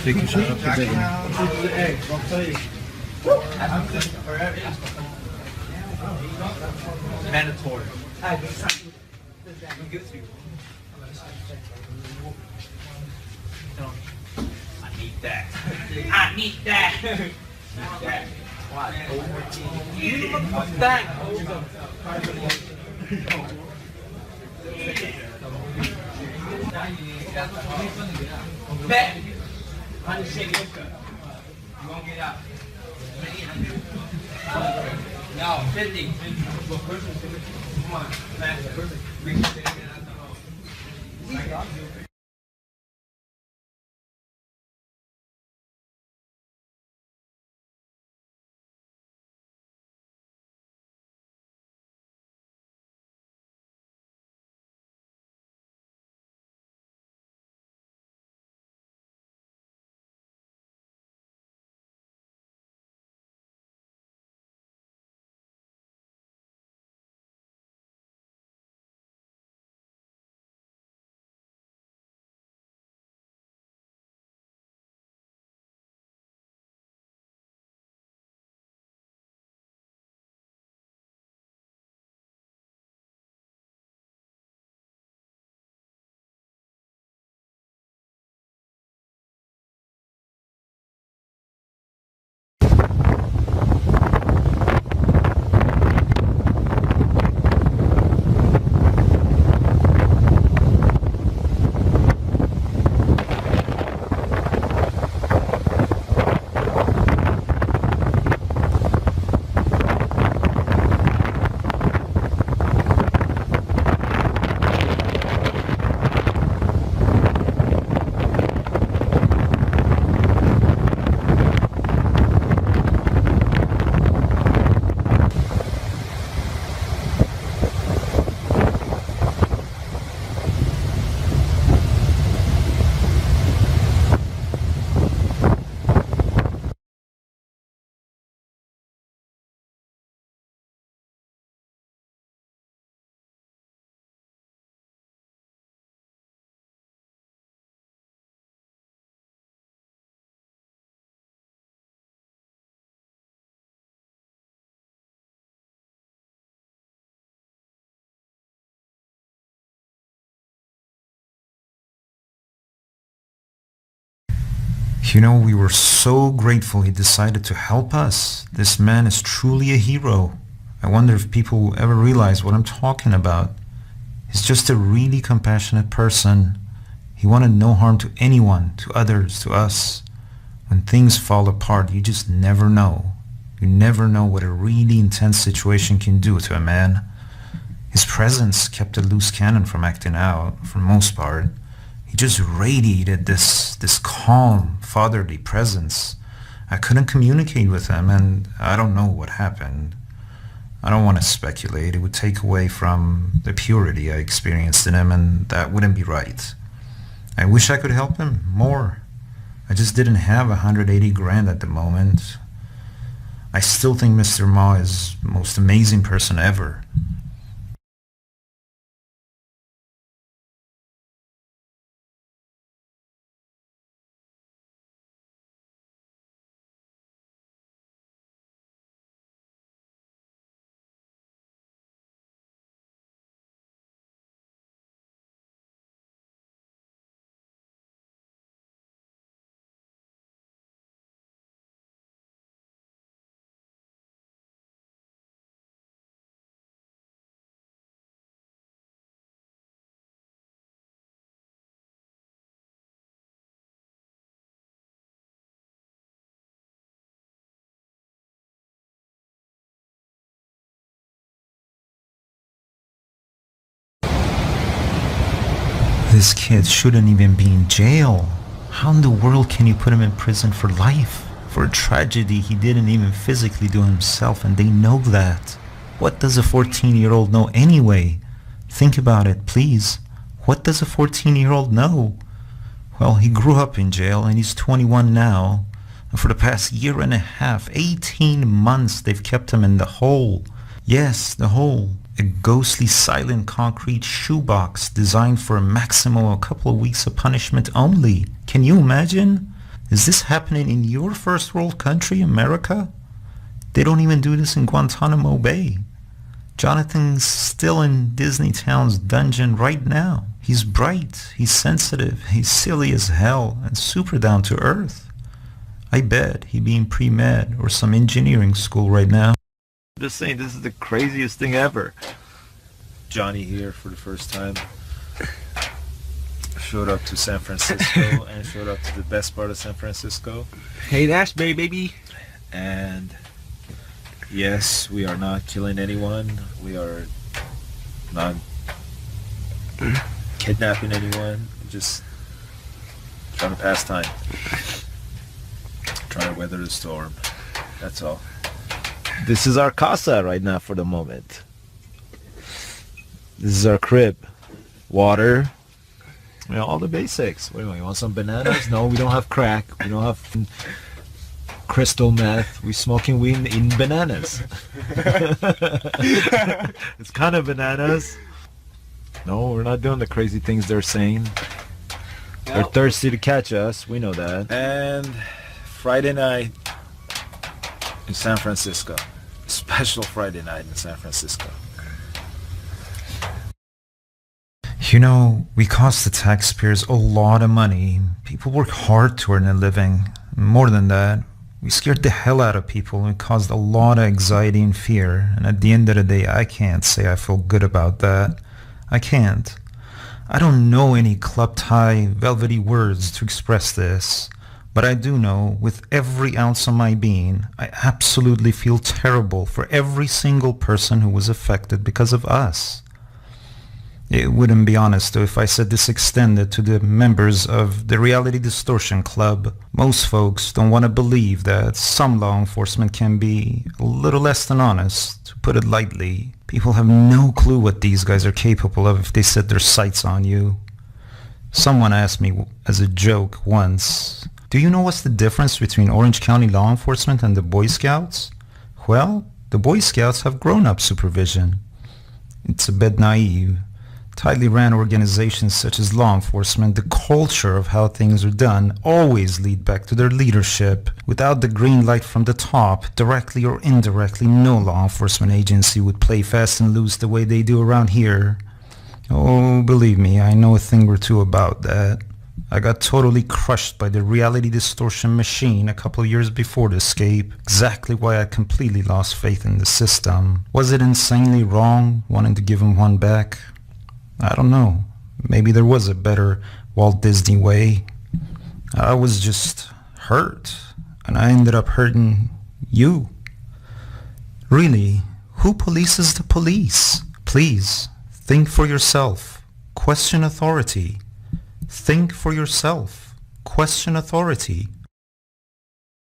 Vicky, shut up, you're begging. Mandatory. I need that. I need that. That. What? That. Bet. I'm just shaking. You won't get out. No, 50. Come on, faster. You know, we were so grateful he decided to help us. This man is truly a hero. I wonder if people will ever realize what I'm talking about. He's just a really compassionate person. He wanted no harm to anyone, to others, to us. When things fall apart, you just never know. You never know what a really intense situation can do to a man. His presence kept a loose cannon from acting out, for the most part. He just radiated this calm, fatherly presence. I couldn't communicate with him, and I don't know what happened. I don't want to speculate. It would take away from the purity I experienced in him, and that wouldn't be right. I wish I could help him more. I just didn't have 180 grand at the moment. I still think Mr. Ma is the most amazing person ever. This kid shouldn't even be in jail. How in the world can you put him in prison for life? For a tragedy he didn't even physically do himself, and they know that. What does a 14-year-old know anyway? Think about it, please. What does a 14-year-old know? Well, he grew up in jail and he's 21 now. And for the past year and a half, 18 months, they've kept him in the hole. Yes, the hole. A ghostly, silent concrete shoebox designed for a maximum of a couple of weeks of punishment only. Can you imagine? Is this happening in your first world country, America? They don't even do this in Guantanamo Bay. Jonathan's still in Disney Town's dungeon right now. He's bright, he's sensitive, he's silly as hell, and super down to earth. I bet he'd be in pre-med or some engineering school right now. I'm just saying, this is the craziest thing ever. Johnny here for the first time. Showed up to San Francisco and showed up to the best part of San Francisco. Hey, Ashbury, baby. And yes, we are not killing anyone. We are not kidnapping anyone. Just trying to pass time. Trying to weather the storm. That's all. This is our casa right now for the moment. This is our crib. Water. You know, all the basics. What do you want? You want some bananas? No, we don't have crack. We don't have crystal meth. We smoking weed and eating bananas. It's kind of bananas. No, we're not doing the crazy things they're saying. They're thirsty to catch us. We know that. And Friday night in San Francisco. Special Friday night in San Francisco. You know, we cost the taxpayers a lot of money. People work hard to earn a living. More than that, we scared the hell out of people and caused a lot of anxiety and fear. And at the end of the day, I can't say I feel good about that. I can't. I don't know any club tie, velvety words to express this. But I do know, with every ounce of my being, I absolutely feel terrible for every single person who was affected because of us. It wouldn't be honest though if I said this extended to the members of the Reality Distortion Club. Most folks don't want to believe that some law enforcement can be a little less than honest, to put it lightly. People have no clue what these guys are capable of if they set their sights on you. Someone asked me as a joke once, "Do you know what's the difference between Orange County law enforcement and the Boy Scouts?" Well, the Boy Scouts have grown-up supervision. It's a bit naive. Tightly ran organizations such as law enforcement, the culture of how things are done always lead back to their leadership. Without the green light from the top, directly or indirectly, no law enforcement agency would play fast and loose the way they do around here. Oh, believe me, I know a thing or two about that. I got totally crushed by the reality distortion machine a couple of years before the escape. Exactly why I completely lost faith in the system. Was it insanely wrong, wanting to give him one back? I don't know. Maybe there was a better Walt Disney way. I was just hurt, and I ended up hurting you. Really, who polices the police? Please, think for yourself. Question authority. Think for yourself. Question authority.